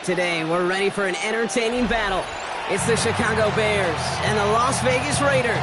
Today, we're ready for an entertaining battle. It's the Chicago Bears and the Las Vegas Raiders.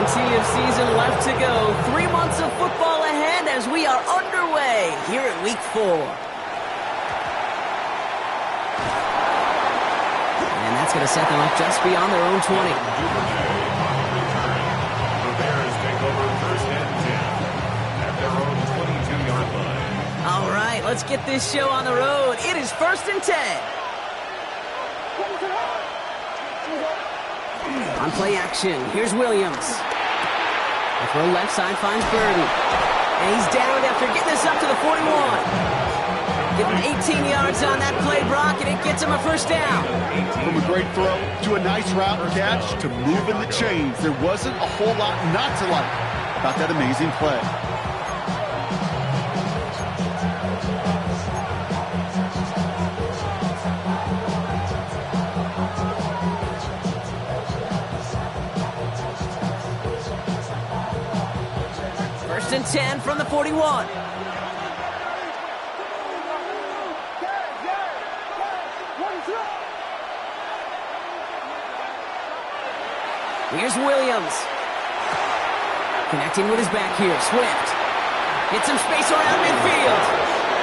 Plenty of season left to go. 3 months of football ahead as we are underway here at Week 4. And that's going to set them up just beyond their own 20. The Bears take over first and 10 at their own 22-yard line. All right, let's get this show on the road. It is first and 10. On play action, here's Williams. The throw left side finds Burden. And he's down after getting this up to the 41. Getting 18 yards on that play, Brock, and it gets him a first down. From a great throw to a nice route catch to moving the chains, there wasn't a whole lot not to like about that amazing play. First and 10 from the 41. Here's Williams. Connecting with his back here. Swift. Get some space around midfield.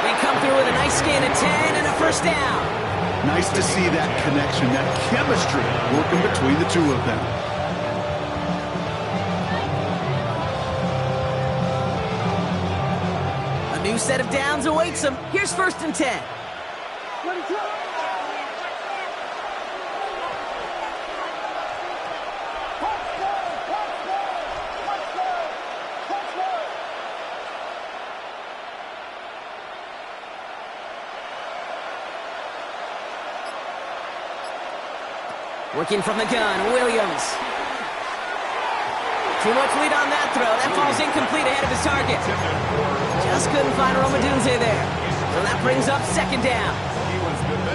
They come through with a nice gain of 10 and a first down. Nice to see that connection, that chemistry working between the two of them. A new set of downs awaits them. Here's first and 10. Working from the gun, Williams. Too much lead on that throw. That falls incomplete ahead of his target. Just couldn't find Romadunze there. So that brings up second down.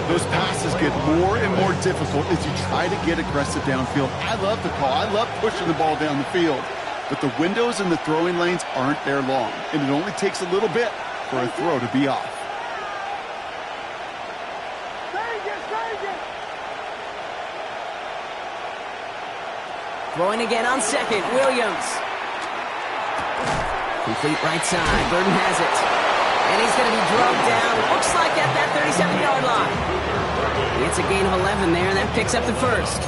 Those passes get more and more difficult as you try to get aggressive downfield. I love the call. I love pushing the ball down the field. But the windows in the throwing lanes aren't there long. And it only takes a little bit for a throw to be off. Throwing again on second, Williams. Complete right side, Burden has it. And he's going to be drugged down, looks like at that 37-yard line. It's a gain of 11 there, and that picks up the first.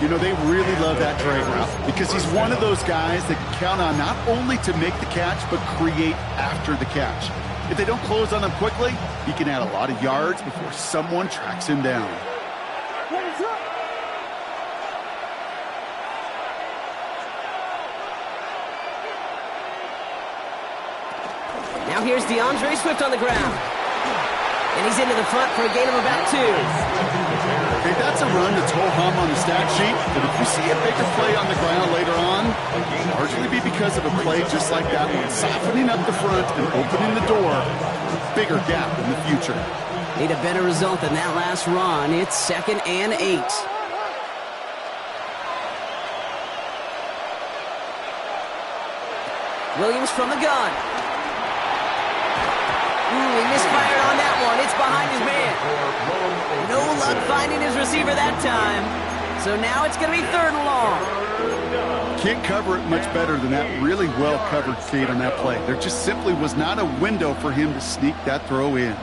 You know, they really love that drag route because he's one of those guys that can count on not only to make the catch, but create after the catch. If they don't close on him quickly, he can add a lot of yards before someone tracks him down. Now here's DeAndre Swift on the ground. And he's into the front for a gain of about 2. Okay, that's a run that's ho-hum on the stat sheet, but if you see a bigger play on the ground later on, it'll largely be because of a play just like that one, softening up the front and opening the door, a bigger gap in the future. Need a better result than that last run. It's second and 8. Williams from the gun. He misfired on that one. It's behind his man. No luck finding his receiver that time. So now it's going to be third and long. Can't cover it much better than that really well-covered Cade on that play. There just simply was not a window for him to sneak that throw in.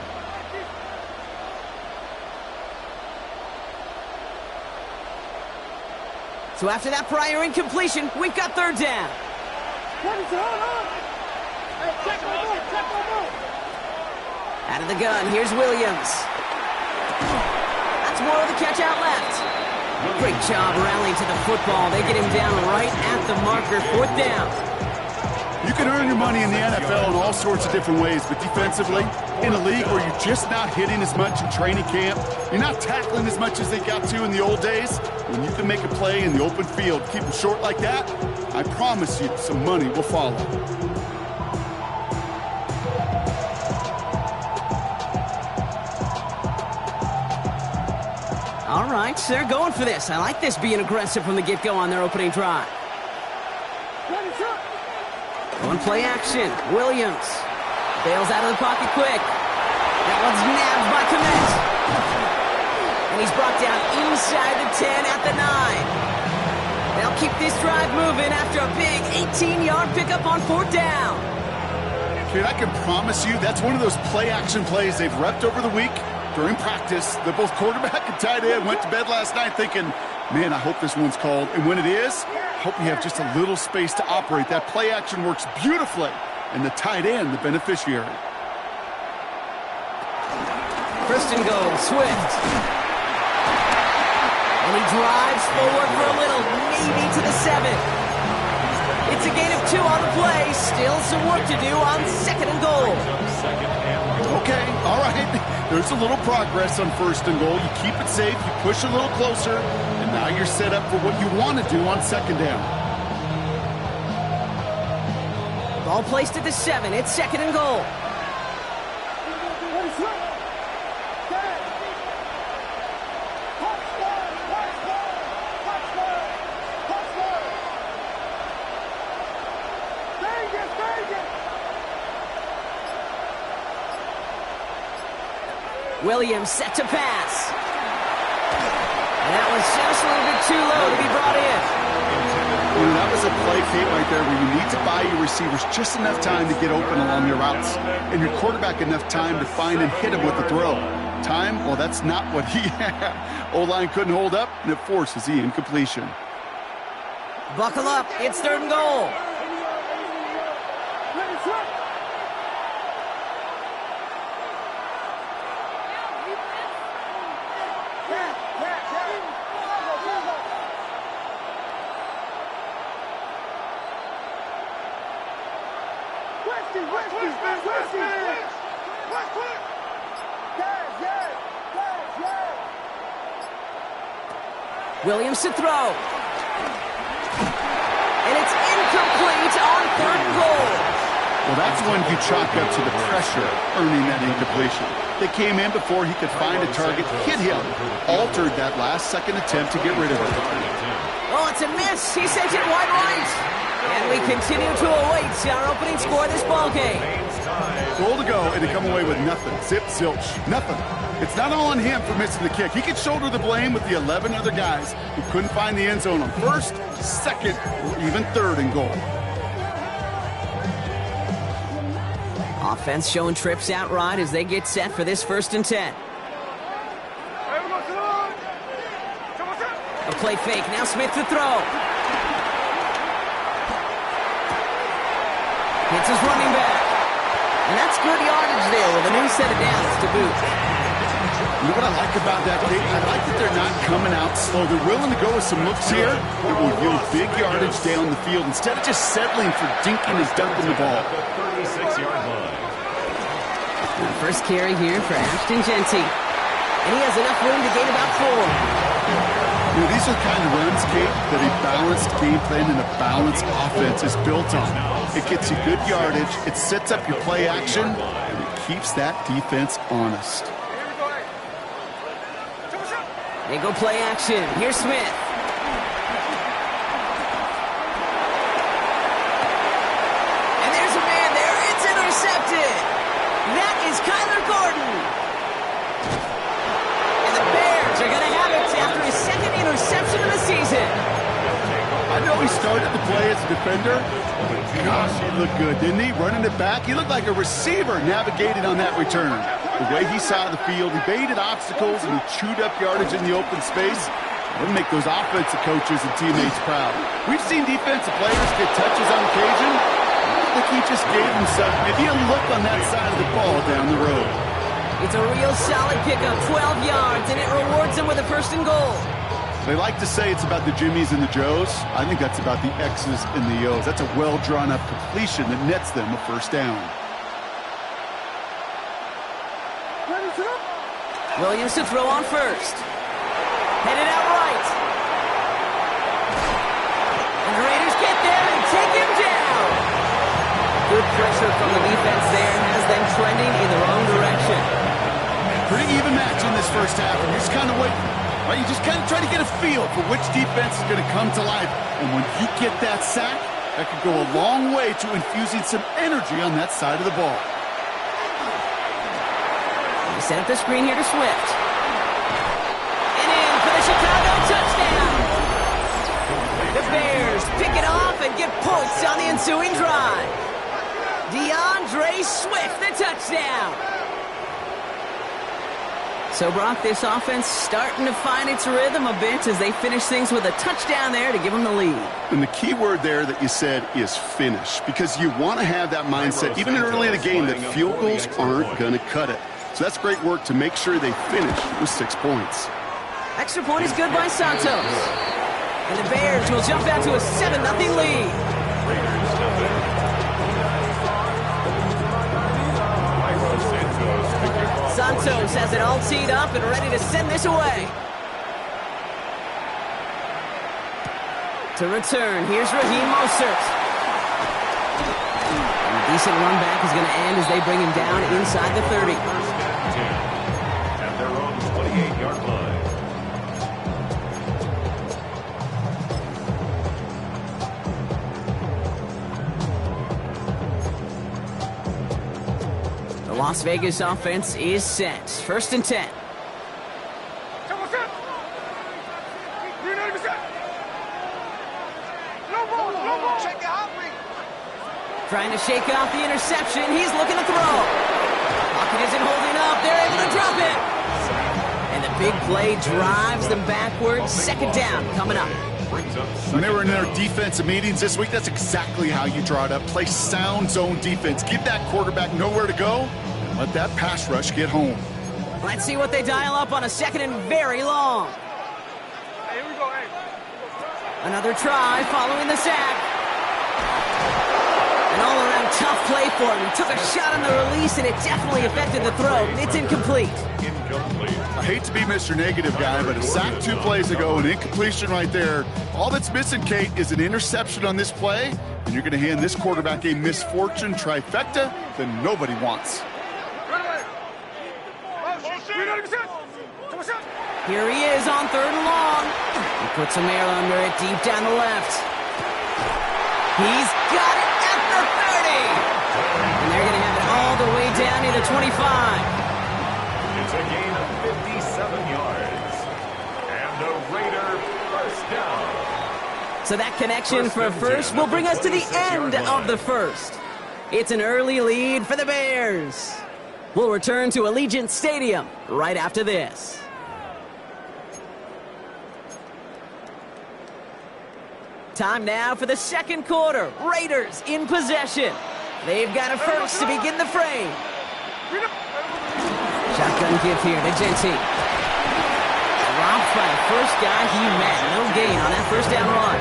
So after that prior incompletion, we've got third down. Out of the gun, here's Williams. That's more of the catch out left. Great job rallying to the football. They get him down right at the marker, fourth down. You can earn your money in the NFL in all sorts of different ways, but defensively, in a league where you're just not hitting as much in training camp, you're not tackling as much as they got to in the old days, when you can make a play in the open field, keep them short like that, I promise you some money will follow. right, they're going for this. I like this being aggressive from the get-go on their opening drive. One play action. Williams bails out of the pocket quick. That one's nabbed by Kmet. And he's brought down inside the 10 at the 9. They'll keep this drive moving after a big 18-yard pickup on 4th down. Dude, I can promise you that's one of those play-action plays they've repped over the week during practice. The both quarterback and tight end went to bed last night thinking, man, I hope this one's called. And when it is, I hope you have just a little space to operate. That play action works beautifully, and the tight end, the beneficiary. Christian goes, Swift. And he drives forward for a little, maybe to the 7. It's a gain of 2 on the play. Still some work to do on 2nd and goal. Okay, all right. There's a little progress on 1st and goal. You keep it safe, you push a little closer, and now you're set up for what you want to do on 2nd down. Ball placed at the 7. It's 2nd and goal. Williams set to pass. And that was just a little bit too low to be brought in. You know, that was a play fake right there where you need to buy your receivers just enough time to get open along your routes. And your quarterback enough time to find and hit him with the throw. Time, well, that's not what he had. O-line couldn't hold up, and it forces the incompletion. Buckle up. It's 3rd and goal. Williams to throw. And it's incomplete on 3rd and goal. Well, that's when you chalk up to the pressure earning that incompletion. They came in before he could find a target, hit him, altered that last-second attempt to get rid of it. Oh, it's a miss. He sent it wide right. And we continue to await our opening score of this ballgame. Goal to go, and to come away with nothing. Zip, zilch, nothing. It's not all on him for missing the kick. He could shoulder the blame with the 11 other guys who couldn't find the end zone on 1st, 2nd, or even 3rd and goal. Offense showing trips out right as they get set for this 1st and 10. A play fake. Now Smith to throw. Hits his running back. And that's good yardage there with a new set of downs to boot. You know what I like about that, Dave? I like that they're not coming out slow. They're willing to go with some looks here that will yield big yardage down the field instead of just settling for dinking and dunking the ball. 36-yard line. First carry here for Ashton Jeanty. And he has enough room to gain about 4. You know, these are the kind of runs, Kate, that a balanced game plan and a balanced offense is built on. It gets you good yardage, it sets up your play action, and it keeps that defense honest. They go play action. Here's Smith. And there's a man there. It's intercepted. That is Kyler Gordon. And the Bears are going to have it after his 2nd interception of the season. I know he started the play as a defender, but gosh, he looked good, didn't he? Running it back, he looked like a receiver navigating on that return. The way he saw the field, he baited obstacles and he chewed up yardage in the open space. It'll make those offensive coaches and teammates proud. We've seen defensive players get touches on occasion. I think he just gave himself maybe a look on that side of the ball down the road. It's a real solid pickup, 12 yards, and it rewards him with a 1st and goal. They like to say it's about the Jimmies and the Joes. I think that's about the X's and the O's. That's a well-drawn-up completion that nets them a 1st down. Williams to throw on 1st. Headed out right. And the Raiders get there and take him down. Good pressure from the defense there has them trending in the wrong direction. Pretty even match in this 1st half. And just kind of waiting. Right, you just kind of try to get a feel for which defense is going to come to life. And when you get that sack, that could go a long way to infusing some energy on that side of the ball. They set up the screen here to Swift. And in for the Chicago touchdown. The Bears pick it off and get points on the ensuing drive. DeAndre Swift, the touchdown. So, Brock, this offense starting to find its rhythm a bit as they finish things with a touchdown there to give them the lead. And the key word there that you said is finish, because you want to have that mindset, even early in the game, that field goals aren't going to cut it. So that's great work to make sure they finish with 6 points. Extra point is good by Santos. And the Bears will jump out to a 7-0 lead. Santos has it all teed up and ready to send this away. To return, here's Raheem Mostert. And a decent run back is going to end as they bring him down inside the 30. At their own 28-yard line. The Las Vegas offense is set. 1st and 10. Trying to shake off the interception. He's looking to throw. Pocket isn't holding up. They're able to drop it. And the big play drives them backwards. 2nd down coming up. When they were in their defensive meetings this week, that's exactly how you draw it up. Play sound zone defense. Give that quarterback nowhere to go, and let that pass rush get home. Let's see what they dial up on a 2nd and very long. Hey, here we go, hey. Another try following the sack. An all-around tough play for him. He took a shot on the release, and it definitely affected the throw. It's incomplete. I hate to be Mr. Negative guy, but a sack 2 plays ago, an incompletion right there. All that's missing, Kate, is an interception on this play, and you're going to hand this quarterback a misfortune trifecta that nobody wants. Here he is on 3rd and long. He puts a man under it deep down the left. He's got it at the 30. And they're going to have it all the way down to the 25. It's a gain of 57 yards. And the Raider first down. So that connection for first will bring us to the end of the first. It's an early lead for the Bears. We'll return to Allegiant Stadium right after this. Time now for the 2nd quarter. Raiders in possession. They've got a first to begin the frame. Shotgun give here to Genty. Dropped by the first guy he met. No gain on that 1st down run.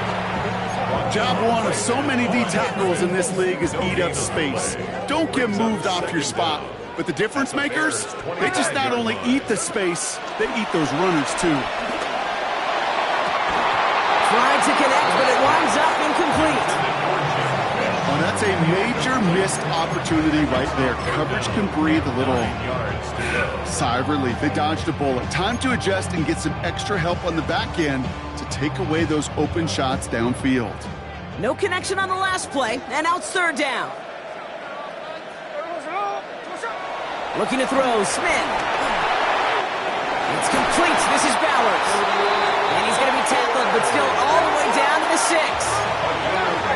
Job one of so many D tackles in this league is eat up space. Don't get moved off your spot. But the difference makers, they just not only eat the space, they eat those runners too. Tried to connect, but it winds up incomplete. Oh, that's a major missed opportunity right there. Coverage can breathe a little sigh of relief. They dodged a bullet. Time to adjust and get some extra help on the back end to take away those open shots downfield. No connection on the last play, and now it's 3rd down. Looking to throw, Smith. It's complete. This is Bowers. And he's going to be tackled, but still all the way down to the 6.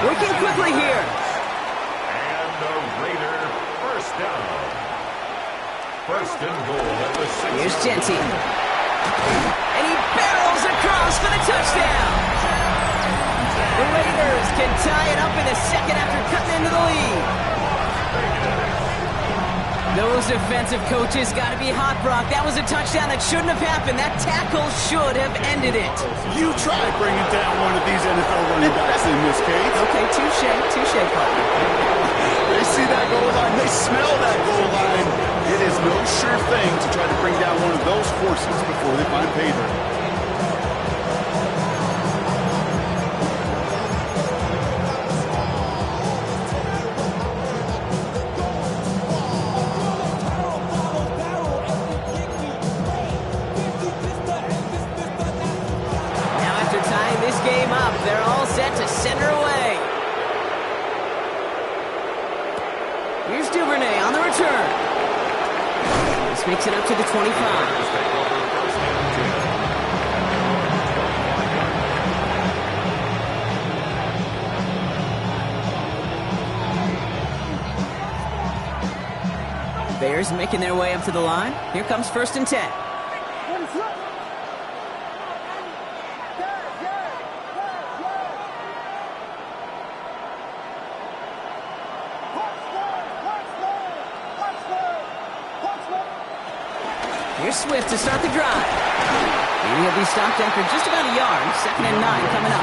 Working quickly here. And the Raider first down. 1st and goal at the 6. Here's Genty. And he barrels across for the touchdown. The Raiders can tie it up in the 2nd after cutting into the lead. Those defensive coaches got to be hot, Brock. That was a touchdown that shouldn't have happened. That tackle should have ended it. You try bringing down one of these NFL running backs in this case. Okay, touche, partner. They see that goal line. They smell that goal line. It is no sure thing to try to bring down one of those forces before they find pay dirt. Here's Duvernay on the return. This makes it up to the 25. Bears making their way up to the line. Here comes 1st and 10. Here's Swift to start the drive. And he'll be stopped after just about a yard. 2nd and 9 coming up. I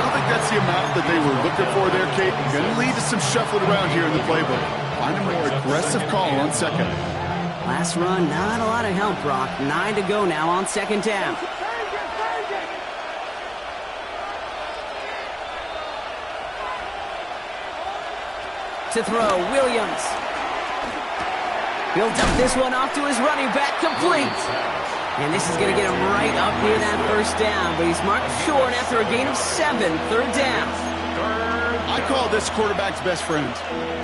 don't think that's the amount that they were looking for there, Kate. Going to lead to some shuffling around here in the playbook. Find a more aggressive call on 2nd. Last run, not a lot of help, Brock. 9 to go now on 2nd down. To throw, Williams. He'll dump this one off to his running back, complete. And this is going to get him right up near that 1st down, but he's marked short after a gain of 7, 3rd down. I call this quarterback's best friend.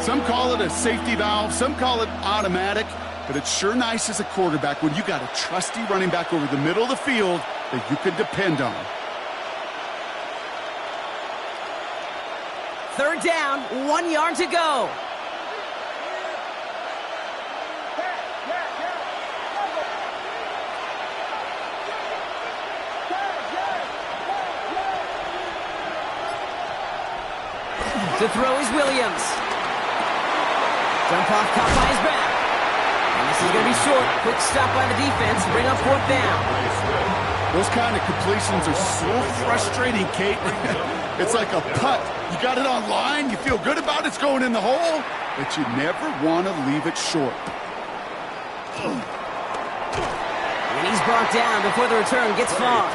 Some call it a safety valve, some call it automatic, but it's sure nice as a quarterback when you got a trusty running back over the middle of the field that you can depend on. 3rd down, 1 yard to go. To throw is Williams. Jump off, caught by his back. And this is going to be short. Quick stop by the defense to bring up 4th down. Those kind of completions are so frustrating, Kate. It's like a putt. You got it on line, you feel good about it's going in the hole, but you never want to leave it short. And he's brought down before the return gets far.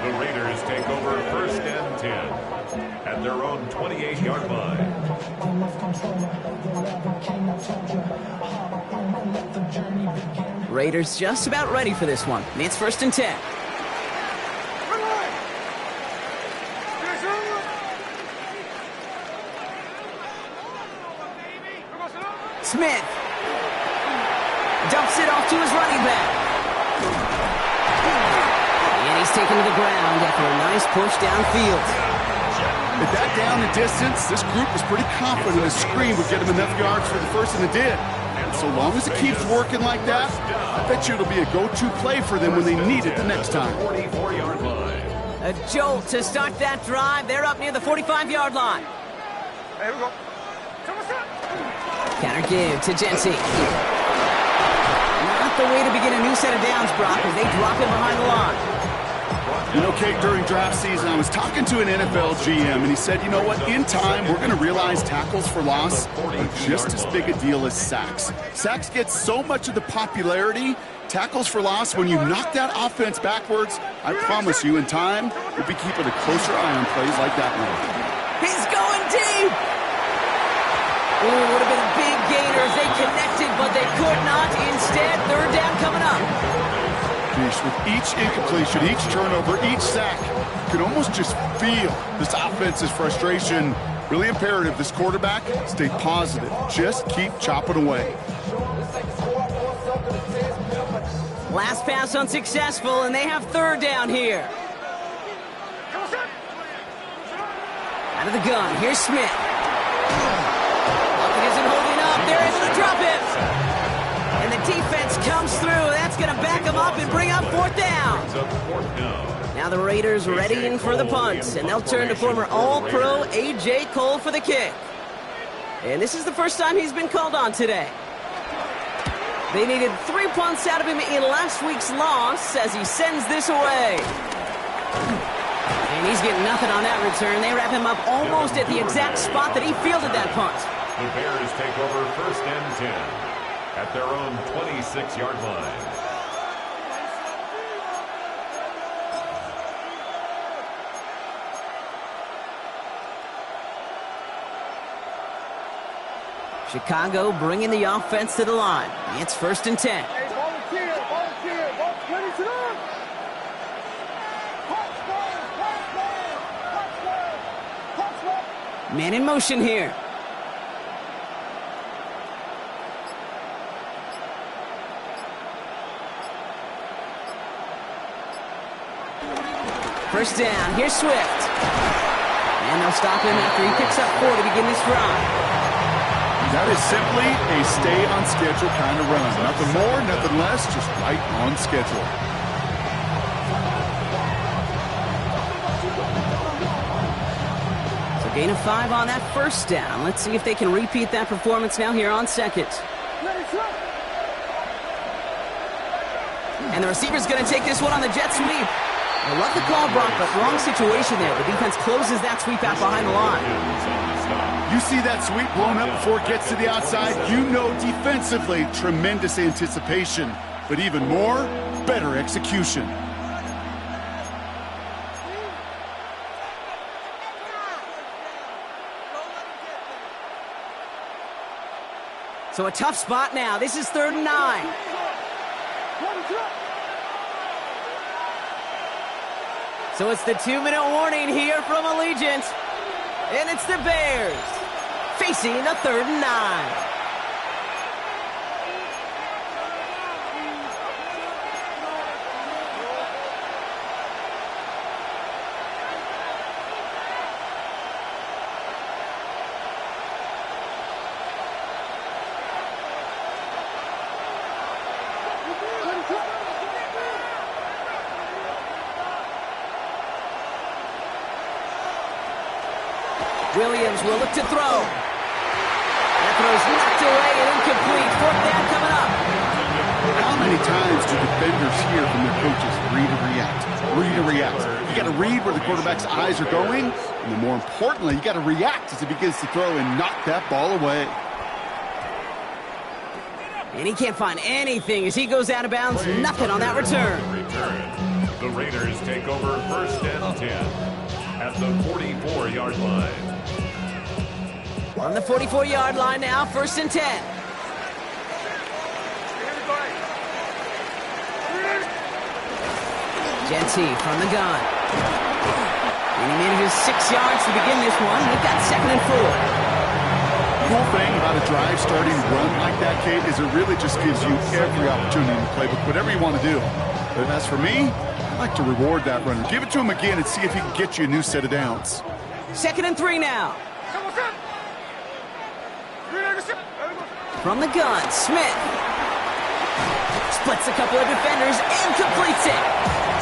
The Raiders take over 1st and 10 at their own 28-yard line. Raiders just about ready for this one. It's 1st and 10. Smith dumps it off to his running back. And he's taken to the ground after a nice push downfield. With that down and distance, this group was pretty confident the screen would get him enough yards for the 1st, and it did. And so long as it keeps working like that, I bet you it'll be a go-to play for them when they need it the next time. 44-yard line. A jolt to start that drive. They're up near the 45-yard line. Here we go. Counter give to Jency. Not the way to begin a new set of downs, Brock, as they drop him behind the line. You know, Kate, during draft season, I was talking to an NFL GM, and he said, you know what, in time, we're going to realize tackles for loss are just as big a deal as sacks. Sacks get so much of the popularity. Tackles for loss, when you knock that offense backwards, I promise you, in time, we'll be keeping a closer eye on plays like that one. He's going deep! Ooh, would have been a big gainer if they connected, but they could not. Instead, 3rd down coming up. With each incompletion, each turnover, each sack, you can almost just feel this offense's frustration. Really imperative this quarterback stay positive. Just keep chopping away. Last pass unsuccessful, and they have 3rd down here. Out of the gun, here's Smith. Lockett isn't holding up. They're able to drop it. And the defense comes through. That's going to back them up and bring up 4th down. Now the Raiders readying for the punt, and they'll turn to former All-Pro A.J. Cole for the kick. And this is the first time he's been called on today. They needed 3 punts out of him in last week's loss as he sends this away. And he's getting nothing on that return. They wrap him up almost at the exact spot that he fielded that punt. The Bears take over 1st and 10 at their own 26-yard line. Chicago bringing the offense to the line. It's 1st and 10. Hey, volunteer, ready to run. Man in motion here. First down. Here's Swift. And they'll stop him after he picks up 4 to begin this drive. That is simply a stay-on-schedule kind of run. Nothing more, nothing less, just right on schedule. So gain of 5 on that first down. Let's see if they can repeat that performance now here on second. And the receiver's going to take this one on the jet sweep. I love the call, Brock, but wrong situation there. The defense closes that sweep out behind the line. You see that sweep blown up before it gets to the outside, you know defensively, tremendous anticipation. But even more, better execution. So a tough spot now. This is 3rd and 9. So it's the 2-minute warning here from Allegiant. And it's the Bears facing a 3rd and 9. Williams will look to throw. That throw's knocked away and incomplete. 4th down coming up. How many times do defenders hear from their coaches, read and react, read and react? You got to read where the quarterback's eyes are going, and then more importantly, you got to react as he begins to throw and knock that ball away. And he can't find anything as he goes out of bounds. Nothing on that return. The Raiders take over 1st and 10 at the 44-yard line. On the 44-yard line now, 1st and 10. Genty from the gun. And he manages 6 yards to begin this one. We've got 2nd and 4. The cool thing about a drive starting run like that, Kate, is it really just gives you every opportunity in the playbook, whatever you want to do. But as for me, I like to reward that runner. Give it to him again and see if he can get you a new set of downs. 2nd and 3 now. From the gun, Smith. Splits a couple of defenders and completes it.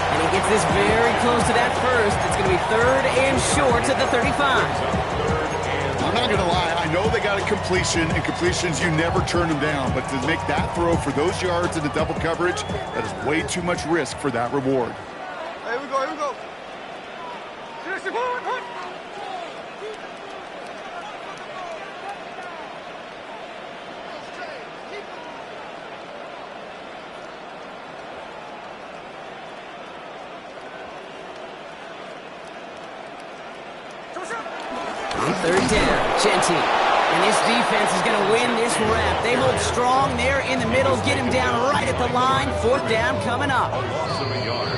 And he gets this very close to that first. It's going to be 3rd and short at the 35. I'm not going to lie. I know they got a completion, and completions, you never turn them down. But to make that throw for those yards in the double coverage, that is way too much risk for that reward. Here we go, here we go. On 3rd down, Genty. And this defense is going to win this rep. They hold strong there in the middle, get him down right at the line. 4th down coming up.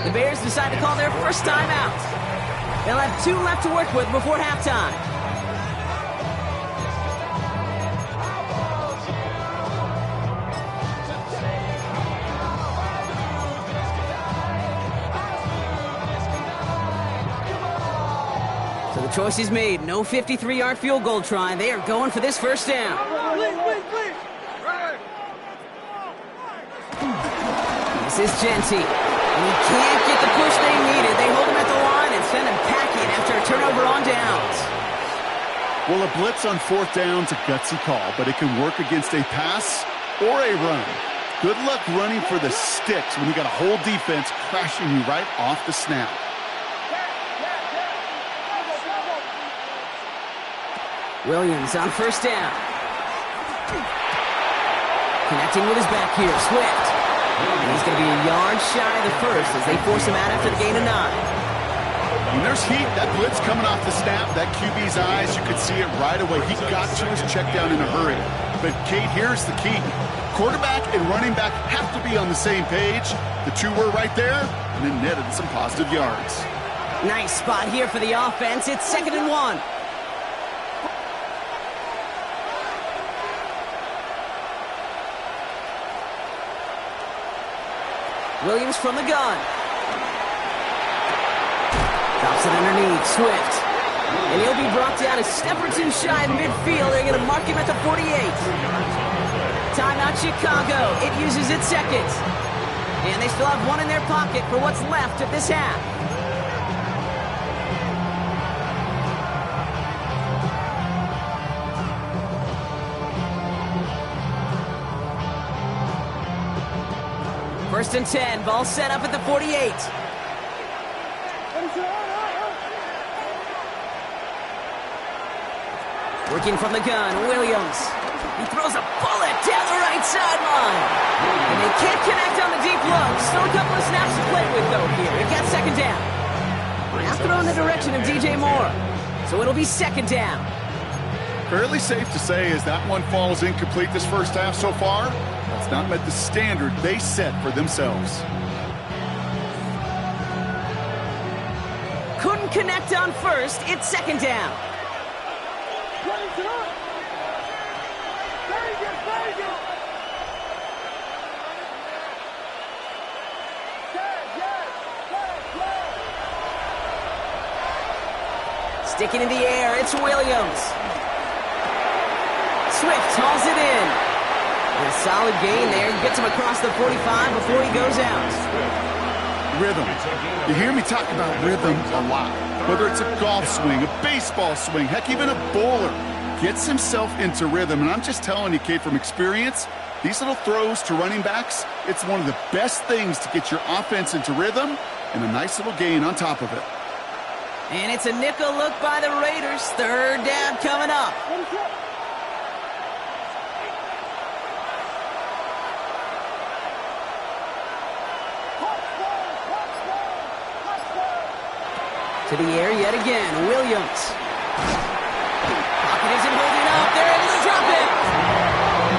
The Bears decide to call their first time out. They'll have 2 left to work with before halftime. So the choice is made. No 53-yard field goal try. They are going for this first down. This is Genty. And he can't get the push they needed. They hold him at the line and send him packing after a turnover on downs. Well, a blitz on 4th down's a gutsy call, but it can work against a pass or a run. Good luck running for the sticks when you got a whole defense crashing you right off the snap. Williams on 1st down. Connecting with his back here, Swift. And he's going to be a yard shy of the first as they force him out after the gain of 9. When there's heat, that blitz coming off the snap, that QB's eyes, you could see it right away. He got to his check down in a hurry. But, Kate, here's the key. Quarterback and running back have to be on the same page. The 2 were right there, and then netted some positive yards. Nice spot here for the offense. It's 2nd and 1. Williams from the gun. Drops it underneath, Swift. And he'll be brought down a step or two shy of midfield. They're going to mark him at the 48. Timeout Chicago. It uses its second. And they still have one in their pocket for what's left of this half. First and 10. Ball set up at the 48. Working from the gun, Williams. He throws a bullet down the right sideline. And they can't connect on the deep look. Still a couple of snaps to play with, though, here. It got second down. Now throw in the direction of DJ Moore. So it'll be second down. Fairly safe to say as that one falls incomplete this first half so far, that's not met the standard they set for themselves. Couldn't connect on first. It's second down. Sticking in the air, it's Williams. Swift hauls it in. And a solid gain there. He gets him across the 45 before he goes out. Rhythm. You hear me talk about rhythm a lot. Whether it's a golf swing, a baseball swing, heck, even a bowler gets himself into rhythm. And I'm just telling you, Kate, from experience, these little throws to running backs, it's one of the best things to get your offense into rhythm and a nice little gain on top of it. And it's a nickel look by the Raiders. Third down coming up. To the air yet again, Williams. Pocket isn't holding up. They're able to drop it.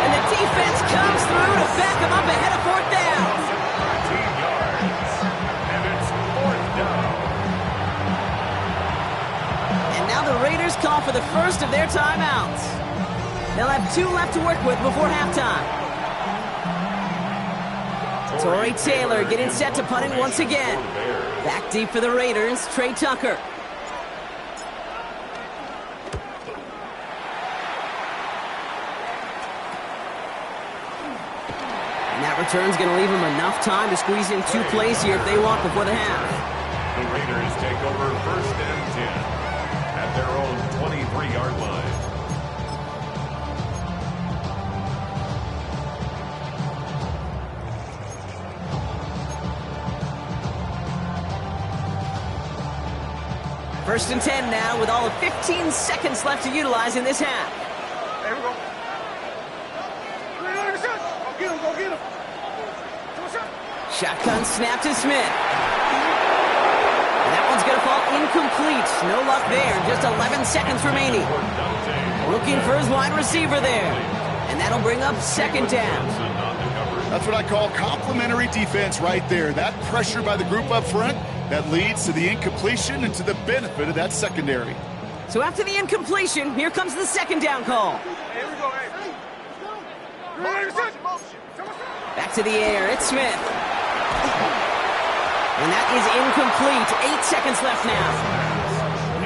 And the defense comes through to back them up ahead of fourth down. 13 yards. And it's fourth down. And now the Raiders call for the first of their timeouts. They'll have 2 left to work with before halftime. Torrey Taylor getting set to punt it once again. Back deep for the Raiders, Trey Tucker. And that return's going to leave them enough time to squeeze in 2 plays here if they want before the half. The Raiders take over first and 10 at their own 23-yard line. First and 10 now with all of 15 seconds left to utilize in this half. There we go. Go get him. Shotgun snap to Smith. And that one's going to fall incomplete. No luck there. Just 11 seconds remaining. Looking for his wide receiver there. And that'll bring up second down. That's what I call complimentary defense right there. That pressure by the group up front, that leads to the incompletion and to the benefit of that secondary. So after the incompletion, here comes the second down call. Here we go, hey. Back to the air, it's Smith. And that is incomplete. 8 seconds left now.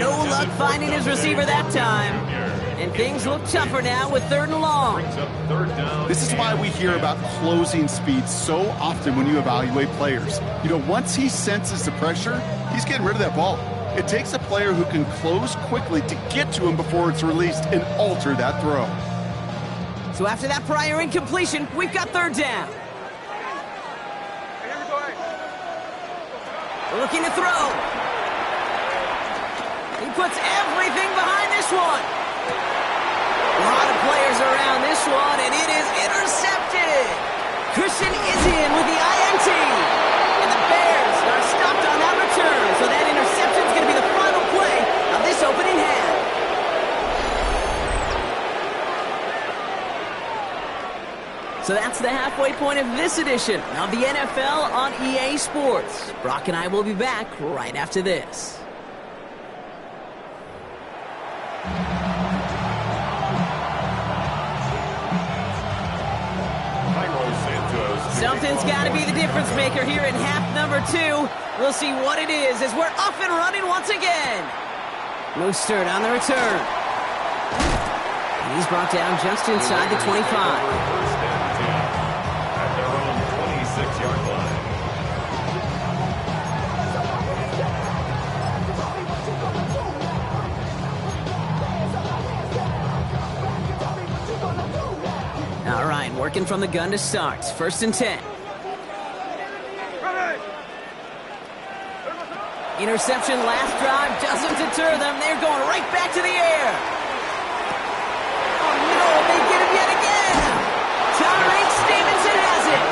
No luck finding his receiver that time. And things look tougher now with 3rd and long. This is why we hear about closing speed so often when you evaluate players. You know, once he senses the pressure, he's getting rid of that ball. It takes a player who can close quickly to get to him before it's released and alter that throw. So after that prior incompletion, we've got 3rd down. Here we go, hey. Looking to throw. He puts everything behind this one. A lot of players around this one, and it is intercepted. Christian is in with the INT. And the Bears are stopped on that return. So that interception is going to be the final play of this opening half. So that's the halfway point of this edition of the NFL on EA Sports. Brock and I will be back right after this. Something's got to be the difference maker here in half number 2. We'll see what it is as we're off and running once again. Mostert on the return. And he's brought down just inside the 25. First and 10 at their own 26-yard line. All right, working from the gun to start. First and 10. Interception last drive doesn't deter them. They're going right back to the air. Oh, no, they get him yet again. Tyrique Stevenson has it.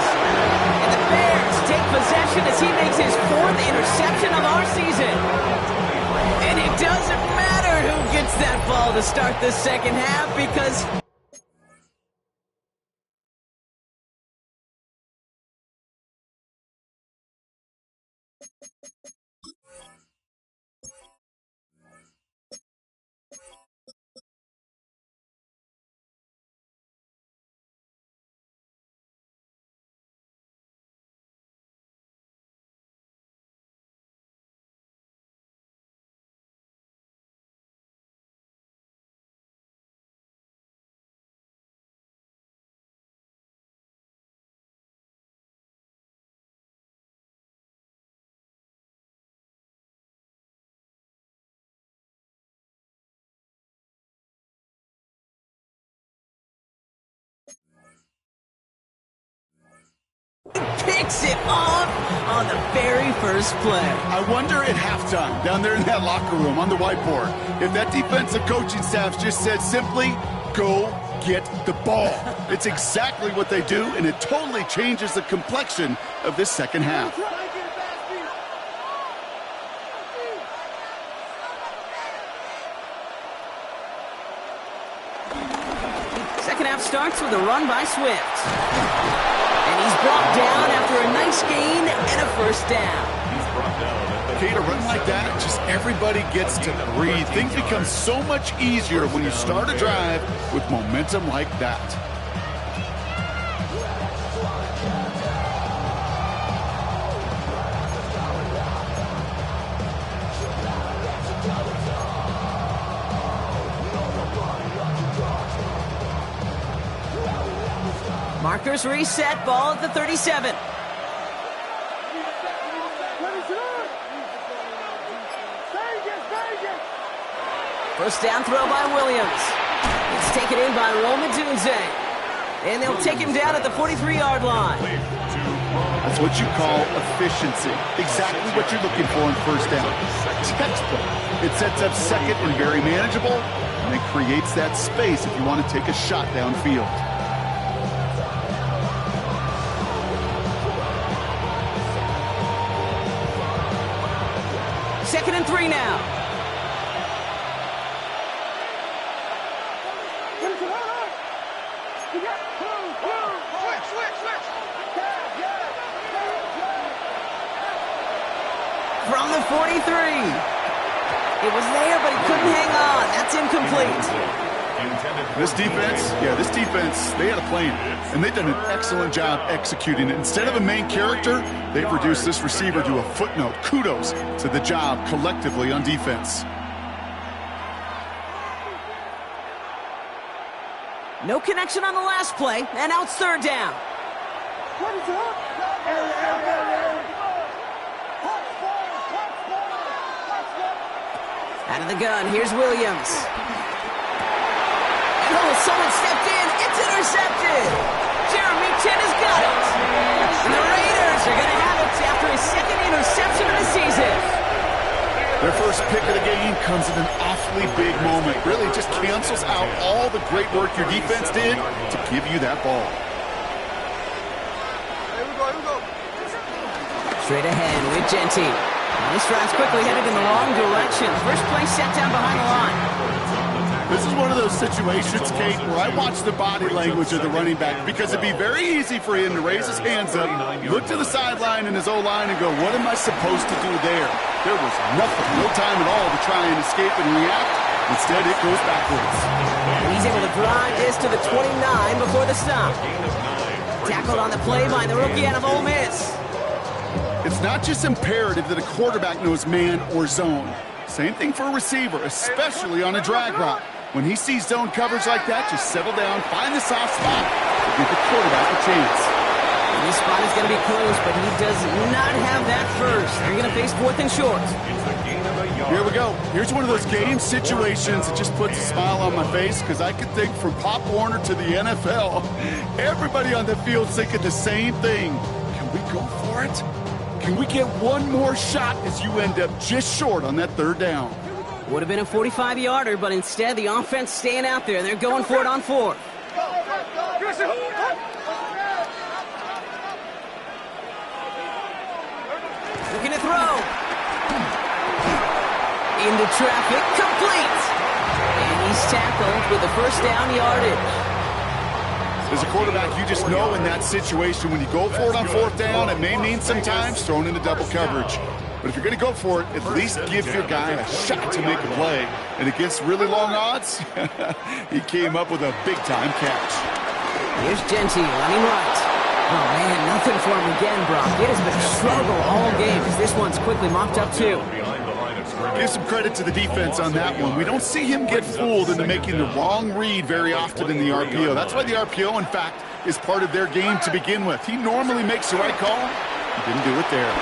And the Bears take possession as he makes his 4th interception of our season. And it doesn't matter who gets that ball to start the second half because... Picks it off on the very first play. I wonder at halftime, down there in that locker room on the whiteboard, if that defensive coaching staff just said simply, go get the ball. It's exactly what they do, and it totally changes the complexion of this second half. Second half starts with a run by Swift. And he's brought down after a nice gain and a first down. He's brought down. Okay, to run like that, just everybody gets to breathe. Things become so much easier when you start a drive with momentum like that. Markers reset, ball at the 37. First down throw by Williams. It's taken in by Rome Odunze. And they'll take him down at the 43-yard line. That's what you call efficiency. Exactly what you're looking for in first down. Textbook. It sets up second and very manageable, and it creates that space if you want to take a shot downfield. Second and 3 now. From the 43. It was there, but he couldn't hang on. That's incomplete. This defense, they had a plan, and they've done an excellent job executing it. Instead of a main character, they've reduced this receiver to a footnote. Kudos to the job collectively on defense. No connection on the last play, and now it's third down. Out of the gun, here's Williams. Oh, someone stepped in. It's intercepted. Jeremy Chinn has got it. And the Raiders are going to have it after his second interception of the season. Their first pick of the game comes at an awfully big moment. Really just cancels out all the great work your defense did to give you that ball. Here we go. Straight ahead with Genty. This drive's quickly headed in the wrong direction. First play set down behind the line. This is one of those situations, Kate, where I watch the body language of the running back because it'd be very easy for him to raise his hands up, look to the sideline in his O-line and go, what am I supposed to do there? There was nothing, no time at all to try and escape and react. Instead, it goes backwards. He's able to drive this to the 29 before the stop. Tackled on the play by the rookie out of Ole Miss. It's not just imperative that a quarterback knows man or zone. Same thing for a receiver, especially on a drag route. When he sees zone coverage like that, just settle down, find the soft spot, and give the quarterback a chance. And this spot is going to be close, but he does not have that first. They're going to face 4th and short. It's a gain of a yard. Here we go. Here's one of those game situations that just puts a smile on my face because I could think from Pop Warner to the NFL, everybody on the field thinking the same thing. Can we go for it? Can we get one more shot as you end up just short on that 3rd down? Would have been a 45-yarder, but instead the offense staying out there, and they're going for it on 4th. Looking to throw. Into traffic, complete. And he's tackled with the 1st down yardage. As a quarterback, you just know in that situation when you go for it on 4th down, it may mean sometimes thrown into double coverage. But if you're going to go for it, at least give your guy a shot to make a play. And against really long odds, he came up with a big-time catch. Here's Genty running right. Oh, man, nothing for him again, Brock. It has been a struggle all game as this one's quickly mopped up, too. Give some credit to the defense on that one. We don't see him get fooled into making the wrong read very often in the RPO. That's why the RPO, in fact, is part of their game to begin with. He normally makes the right call. He didn't do it there.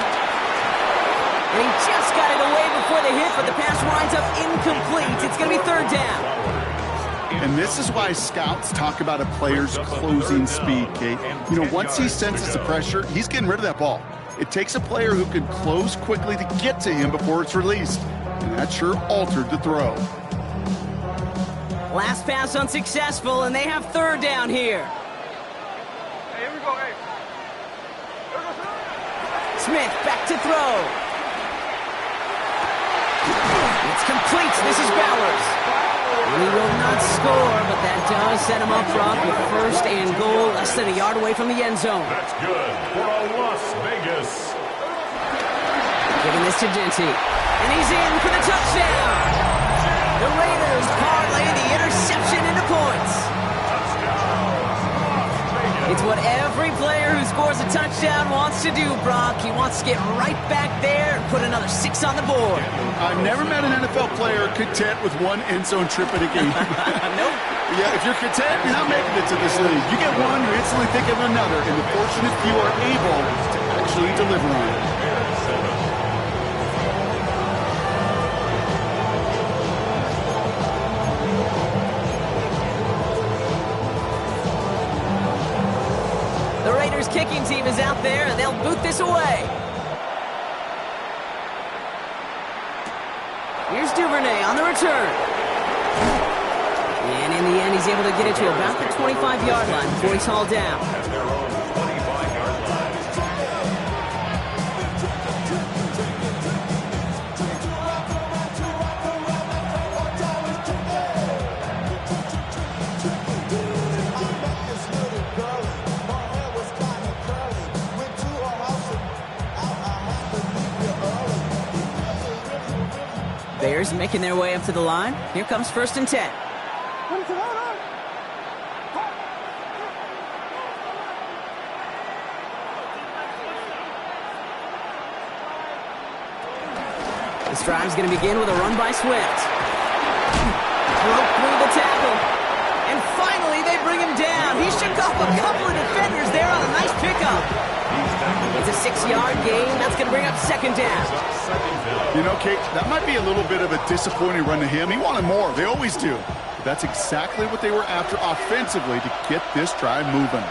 And he just got it away before the hit, but the pass winds up incomplete. It's going to be 3rd down. And this is why scouts talk about a player's closing speed, Kate. You know, once he senses the pressure, he's getting rid of that ball. It takes a player who can close quickly to get to him before it's released. And that sure altered the throw. Last pass unsuccessful, and they have 3rd down here. Hey, here we go, hey. Here we go. Smith back to throw. It's complete. This is Bowers. He will not score, but that does set him up, Brock, with 1st and goal, less than a yard away from the end zone. That's good for a Las Vegas. Giving this to Genty. And he's in for the touchdown. The Raiders parlay the interception into points. It's what every player who scores a touchdown wants to do, Brock. He wants to get right back there and put another 6 on the board. I've never met an NFL player content with one end zone trip in a game. Nope. Yeah, if you're content, you're not making it to this league. You get one, you instantly think of another, and the fortunate few are able to actually deliver on it. The Raiders kicking team is out there, and they'll boot this away. Here's Duvernay on the return. And in the end, he's able to get it to about the 25-yard line before he's hauled down. At their own 25-yard line. Bears making their way up to the line. Here comes 1st and 10. This drive's going to begin with a run by Swift. Broke through the tackle. And finally, they bring him down. He shook off a couple of defenders there on a nice pickup. It's a 6-yard gain. That's going to bring up 2nd down. You know, Kate, that might be a little bit of a disappointing run to him. He wanted more. They always do. But that's exactly what they were after offensively to get this drive moving.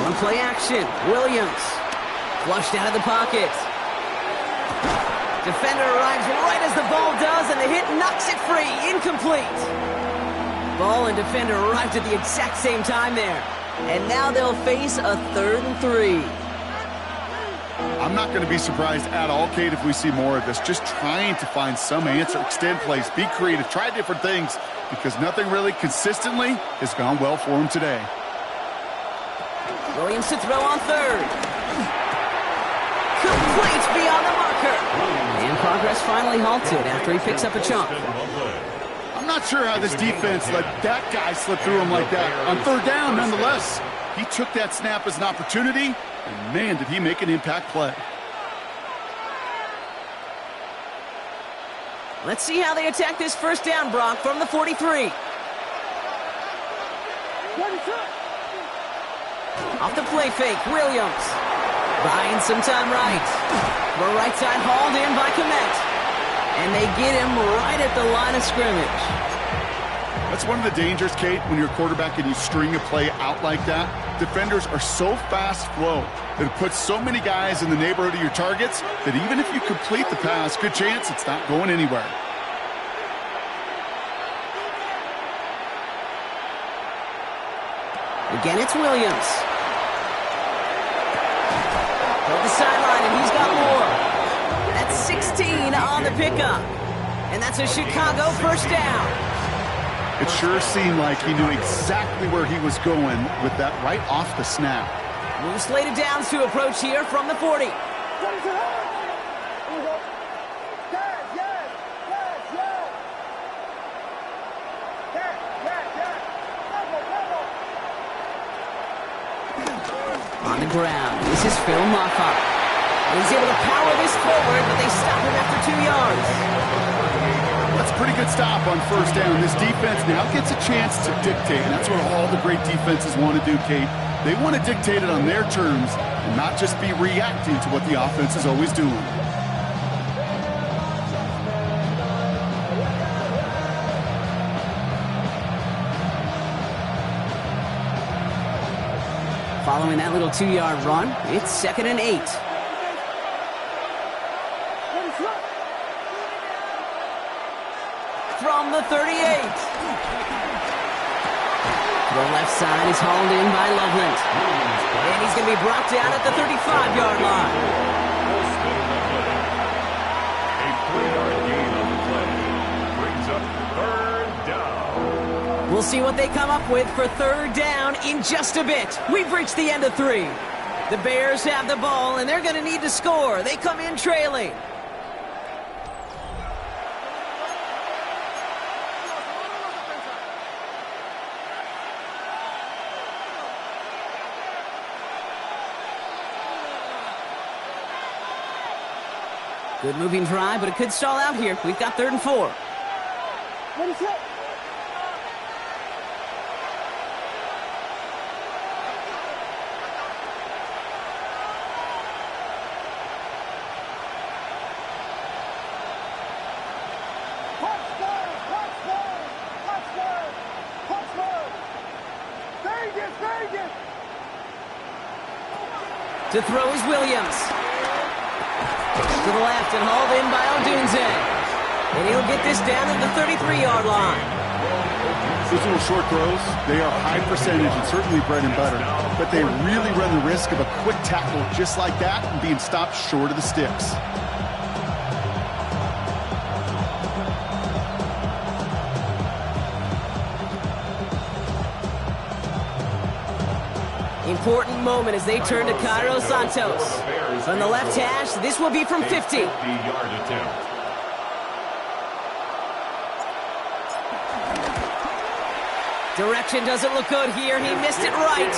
On play action, Williams. Flushed out of the pocket. Defender arrives right as the ball does, and the hit knocks it free. Incomplete. Ball and defender arrived at the exact same time there. And now they'll face a 3rd and 3. I'm not going to be surprised at all, Kate, if we see more of this. Just trying to find some answer, extend plays, be creative, try different things, because nothing really consistently has gone well for him today. Williams to throw on 3rd. Complete beyond the marker. And progress finally halted after he picks up a chunk. I'm not sure how this defense let that guy slip through him like that. On third down, nonetheless, he took that snap as an opportunity, and man, did he make an impact play. Let's see how they attack this first down, Brock, from the 43. Off the play fake, Williams. Buying some time right. The right side hauled in by Kmet. And they get him right at the line of scrimmage. That's one of the dangers, Kate, when you're a quarterback and you string a play out like that. Defenders are so fast flow that it puts so many guys in the neighborhood of your targets that even if you complete the pass, good chance it's not going anywhere. Again, it's Williams. Toward the sideline, and he's got more. That's 16 on the pickup. And that's a Chicago first down. It sure seemed like he knew exactly where he was going with that right off the snap. New slated downs to approach here from the 40. On the ground, this is Phil Maffa. He's able to power this forward, but they stop him after 2 yards. That's a pretty good stop on first down. This defense now gets a chance to dictate, and that's what all the great defenses want to do, Kate. They want to dictate it on their terms and not just be reacting to what the offense is always doing. Following that little 2-yard run, it's 2nd and 8. From the 38. The left side is hauled in by Loveland. And he's going to be brought down at the 35-yard line. A 3-yard gain on the play brings up third down. We'll see what they come up with for third down in just a bit. We've reached the end of 3. The Bears have the ball, and they're going to need to score. They come in trailing. Good moving drive, but it could stall out here. We've got 3rd and 4. To throw is Williams. To the left and hauled in by Odunze. And he'll get this down at the 33-yard line. Those little short throws, they are high percentage and certainly bread and butter. But they really run the risk of a quick tackle just like that and being stopped short of the sticks. Important moment as they turn to Cairo Santos. On the left hash, this will be from 50. 50-yard attempt. Direction doesn't look good here. He missed it right.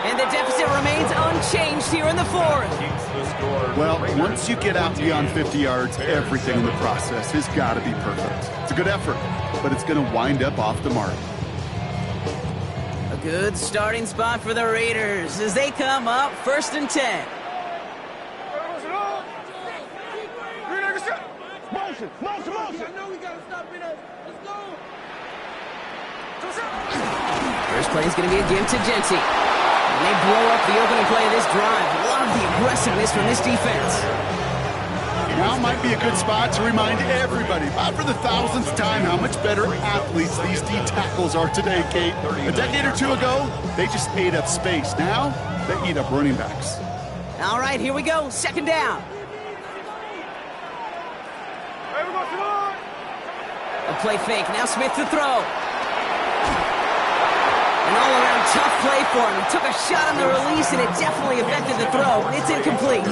And the deficit remains unchanged here in the 4th. Keeps the score. Well, once you get out beyond 50 yards, everything in the process has got to be perfect. It's a good effort, but it's going to wind up off the mark. A good starting spot for the Raiders as they come up 1st and 10. Motion! I know we gotta stop it. Let's go! First play is going to be a give to Jency. And they blow up the opening play of this drive. Love the aggressiveness from this defense. Now might be a good spot to remind everybody, about for the 1000th time, how much better athletes these D tackles are today, Kate. A decade or 2 ago, they just ate up space. Now, they eat up running backs. All right, here we go. 2nd down. A play fake. Now Smith to throw. An all-around tough play for him. He took a shot on the release, and it definitely affected the throw. It's incomplete.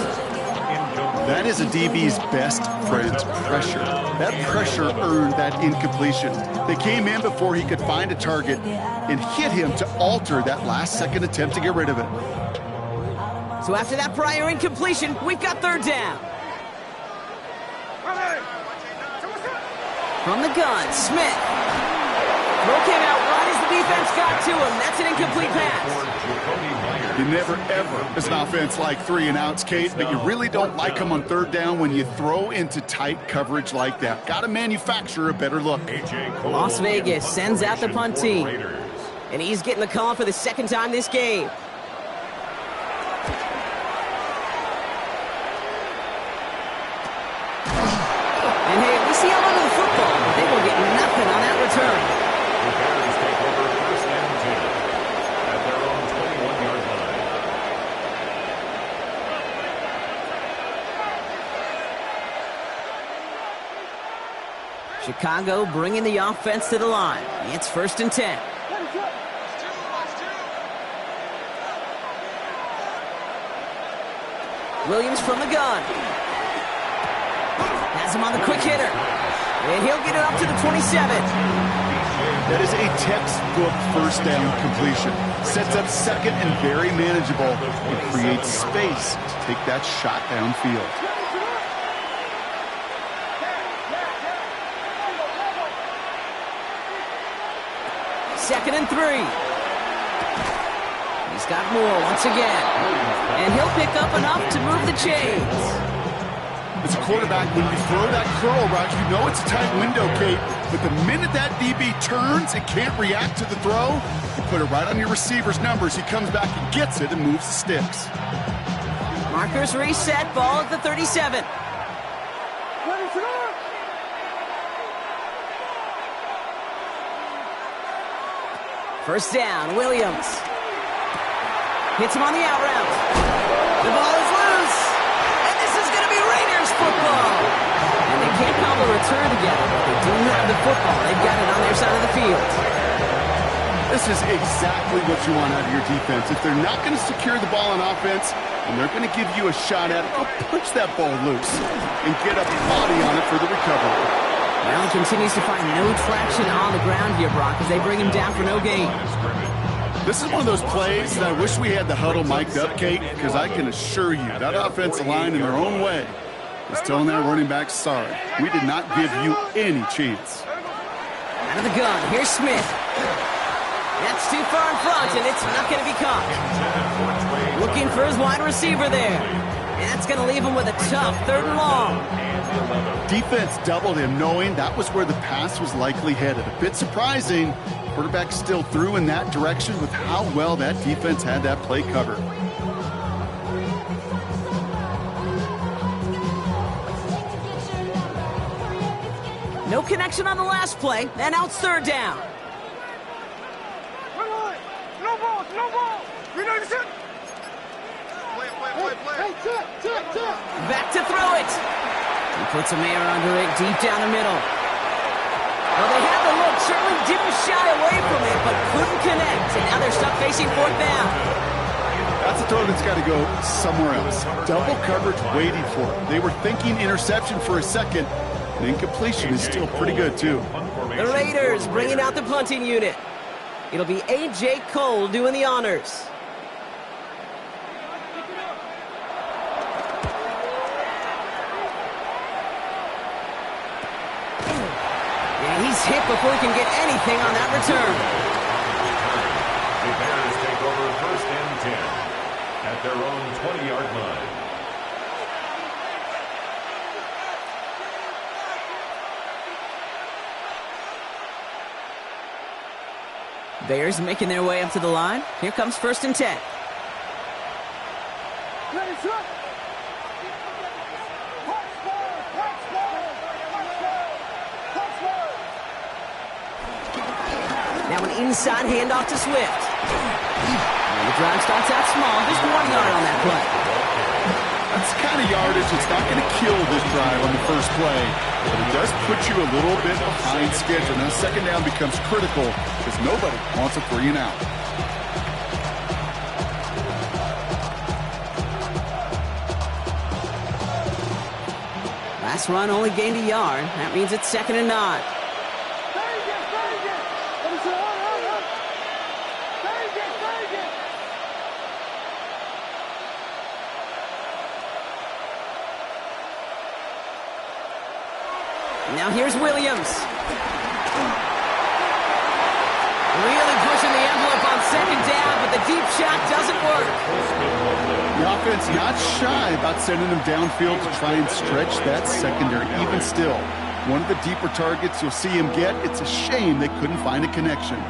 That is a DB's best friend's pressure. That pressure earned that incompletion. They came in before he could find a target and hit him to alter that last-second attempt to get rid of it. So after that prior incompletion, we've got third down. From the gun, Smith. Throw came out right as the defense got to him. That's an incomplete pass. You never, ever, as an offense, like 3-and-outs, Kate, but you really don't like them on third down when you throw into tight coverage like that. Got to manufacture a better look. Las Vegas sends out the punt team. And he's getting the call for the second time this game. And hey, we see all over the football, but they will get nothing on that return. The Bears take over first and 10 at their own 21-yard line. Chicago bringing the offense to the line. It's first and 10. Williams from the gun. Has him on the quick hitter. And he'll get it up to the 27. That is a textbook first down completion. Sets up second and very manageable and creates space to take that shot downfield. Second and 3. He's got more once again. And he'll pick up enough to move the chains. As a quarterback, when you throw that curl route, you know it's a tight window, Kate. But the minute that DB turns and can't react to the throw, you put it right on your receiver's numbers. He comes back and gets it and moves the sticks. Markers reset, ball at the 37. First down, Williams. Hits him on the out route. The ball is loose. And this is going to be Raiders football. And they can't cobble a return together, but they do have the football. They've got it on their side of the field. This is exactly what you want out of your defense. If they're not going to secure the ball on offense, and they're going to give you a shot at it, go punch that ball loose and get a body on it for the recovery. Allen continues to find no traction on the ground here, Brock, as they bring him down for no gain. This is one of those plays that I wish we had the huddle mic'd up, Kate, because I can assure you that offensive line in their own way is telling their running back, sorry, we did not give you any chance. Out of the gun, here's Smith. That's too far in front, and it's not going to be caught. Looking for his wide receiver there. And that's going to leave him with a tough third and long. Defense doubled him, knowing that was where the pass was likely headed. A bit surprising. Quarterback still threw in that direction with how well that defense had that play covered. No connection on the last play, and now it's third down. No ball, no ball. You know what? Back to throw it. He puts a man under it deep down the middle. Well, they had the look, certainly didn't shy away from it, but couldn't connect. And now they're stuck facing fourth down. That's a throw that's got to go somewhere else. Double coverage waiting for it. They were thinking interception for a second. And incompletion is still pretty good, too. The Raiders bringing out the punting unit. It'll be A.J. Cole doing the honors. And he's hit before he can get anything on that return. The Bears take over first and 10 at their own 20-yard line. Bears making their way up to the line. Here comes first and 10. Now an inside handoff to Swift. And the drive starts out small, just 1 yard on that play. That's the kind of yardage that's not going to kill this drive on the first play, but it does put you a little bit behind schedule. Now second down becomes critical because nobody wants a 3-and-out. Last run only gained a yard. That means it's 2nd and 9. Now here's Williams. Really pushing the envelope on 2nd down, but the deep shot doesn't work. The offense not shy about sending them downfield to try and stretch that secondary. Even still, one of the deeper targets you'll see him get. It's a shame they couldn't find a connection.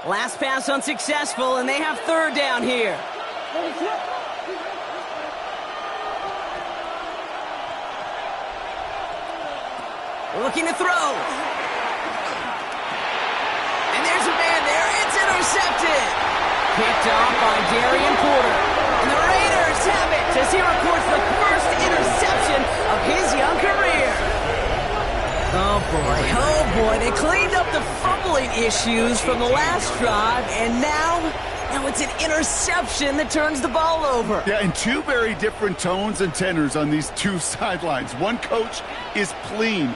Last pass unsuccessful, and they have 3rd down here. Looking to throw. And there's a man there. It's intercepted. Picked off by Darian Porter. And the Raiders have it as he records the first interception of his young career. Oh, boy. They cleaned up the fumbling issues from the last drive, and now it's an interception that turns the ball over. Yeah, and two very different tones and tenors on these two sidelines. One coach is pleading,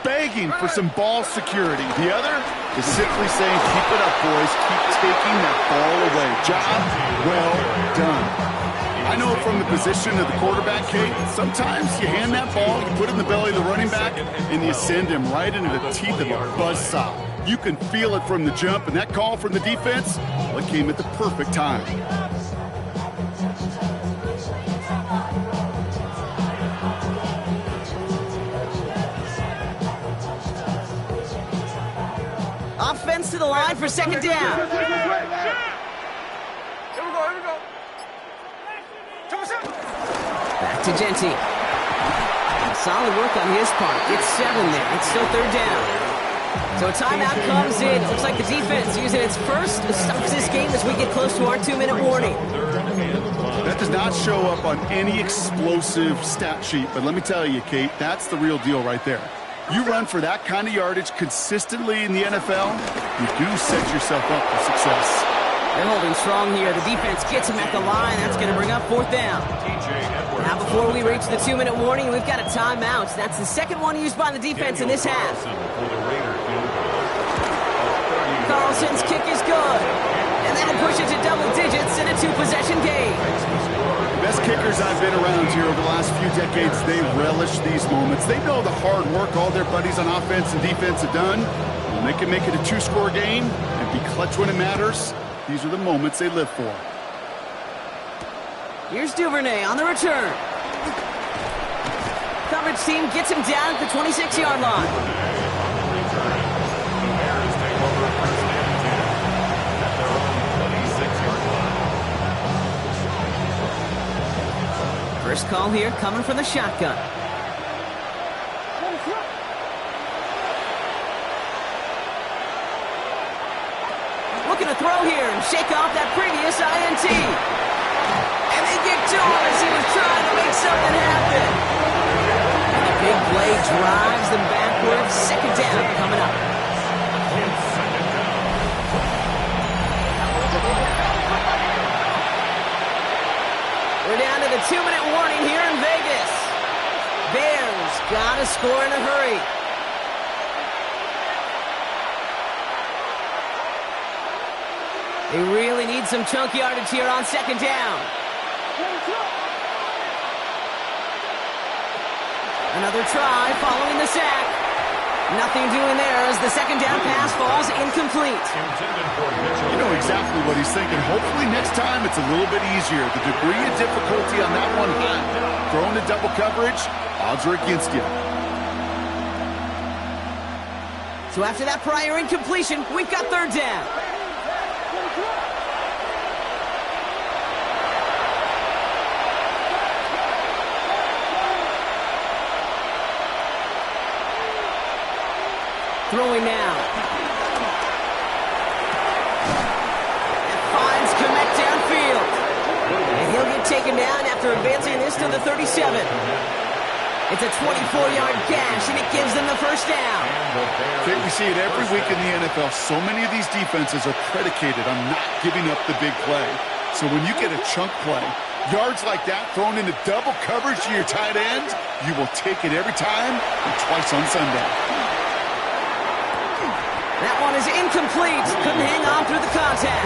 begging for some ball security. The other is simply saying, keep it up, boys. Keep taking that ball away. Job well done. I know from the position of the quarterback, Kate, sometimes you hand that ball, you put it in the belly of the running back, and you send him right into the teeth of a buzzsaw. You can feel it from the jump, and that call from the defense, well, it came at the perfect time. Offense to the line for 2nd down. Here we go. Back to Genty. Solid work on his part. It's 7 there. It's still 3rd down. So a timeout comes in. Looks like the defense using its first stops this game as we get close to our 2-minute warning. That does not show up on any explosive stat sheet, but let me tell you, Kate, that's the real deal right there. You run for that kind of yardage consistently in the NFL, you do set yourself up for success. They're holding strong here. The defense gets him at the line. That's going to bring up 4th down. Now before we reach the 2-minute warning, we've got a timeout. That's the second one used by the defense in this half. Carlson's kick is good. And that'll push it to double digits in a 2-possession game. The best kickers I've been around here over the last few decades, they relish these moments. They know the hard work all their buddies on offense and defense have done. When they can make it a 2-score game and be clutch when it matters, these are the moments they live for. Here's Duvernay on the return. Coverage team gets him down at the 26-yard line. First call here coming from the shotgun. Looking to throw here and shake off that previous INT. And they get to him as he was trying to make something happen. And a big play drives them backwards. 2nd down coming up. We're down to the 2-minute warning here in Vegas. Bears got to score in a hurry. They really need some chunk yardage here on 2nd down. Another try following the sack. Nothing doing there as the 2nd down pass falls incomplete. You know exactly what he's thinking. Hopefully next time it's a little bit easier. The degree of difficulty on that one high. Thrown to double coverage, odds are against you. So after that prior incompletion, we've got 3rd down. Throwing now. And finds Kmet downfield. And he'll get taken down after advancing this to the 37. It's a 24-yard gash, and it gives them the 1st down. Okay, we see it every week in the NFL. So many of these defenses are predicated on not giving up the big play. So when you get a chunk play, yards like that thrown into double coverage to your tight end, you will take it every time and twice on Sunday. That one is incomplete. Couldn't hang on through the contact.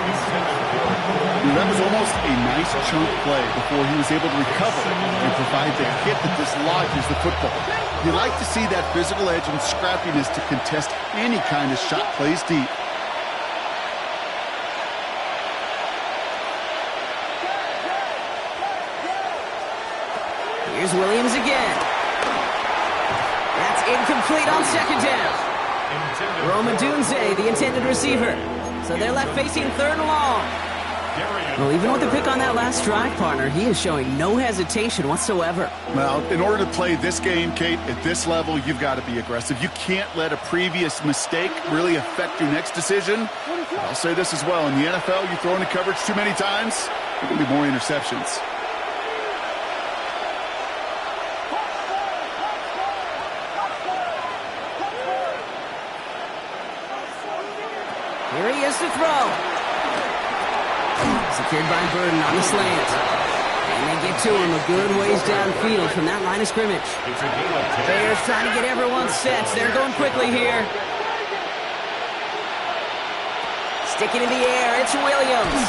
That was almost a nice chunk play before he was able to recover and provide the hit that dislodges the football. You like to see that physical edge and scrappiness to contest any kind of shot plays deep. Here's Williams again. That's incomplete on second down. Roma Dunze, the intended receiver. So they're left facing third and long. Well, even with the pick on that last drive, partner, he is showing no hesitation whatsoever. Well, in order to play this game, Kate, at this level, you've got to be aggressive. You can't let a previous mistake really affect your next decision. I'll say this as well. In the NFL, you throw into coverage too many times, there can be more interceptions. Here he is to throw. Secured by Burden on the slant. And they get to him a good ways downfield from that line of scrimmage. Bears trying to get everyone set. They're going quickly here. Sticking in the air, it's Williams.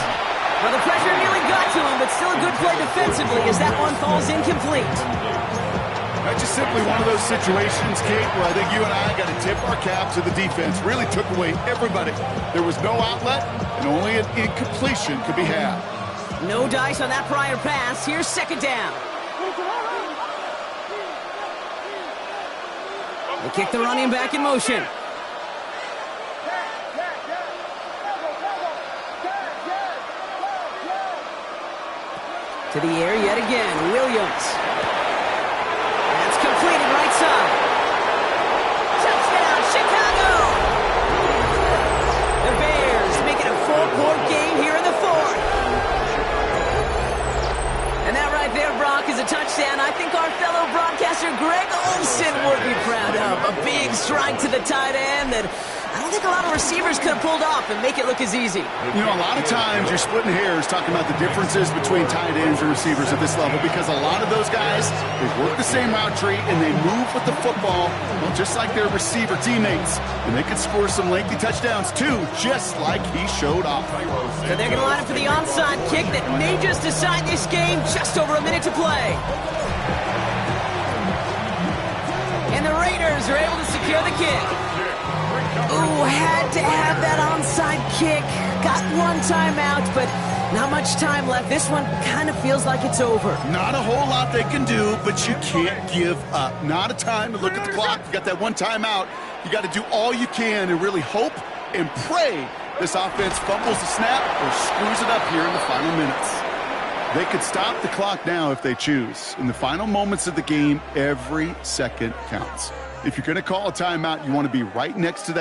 Well, the pressure nearly got to him, but still a good play defensively as that one falls incomplete. That's just simply one of those situations, Kate, where I think you and I got to tip our cap to the defense. Really took away everybody. There was no outlet, and only an incompletion could be had. No dice on that prior pass. Here's second down. They kick the running back in motion. To the air yet again, Williams. That's completed right side. Touchdown, Chicago! The Bears make it a four-point game here in the fourth. And that right there, Brock, is a touchdown I think our fellow broadcaster Greg Olsen would be proud of. A big strike to the tight end that I don't think a lot of receivers could have pulled off and make it look as easy. You know, a lot of times you're splitting hairs talking about the differences between tight ends and receivers at this level because a lot of those guys, they work the same route tree and they move with the football, well, just like their receiver teammates. And they could score some lengthy touchdowns too, just like he showed off. So they're going to line up for the onside kick that may just decide this game. Just over a minute to play. And the Raiders are able to secure the kick. Ooh, had to have that onside kick. Got one timeout, but not much time left. This one kind of feels like it's over. Not a whole lot they can do, but you can't give up. Not a time to look at the clock. You got that one timeout. You got to do all you can and really hope and pray this offense fumbles the snap or screws it up here in the final minutes. They could stop the clock now if they choose. In the final moments of the game, every second counts. If you're going to call a timeout, you want to be right next to that.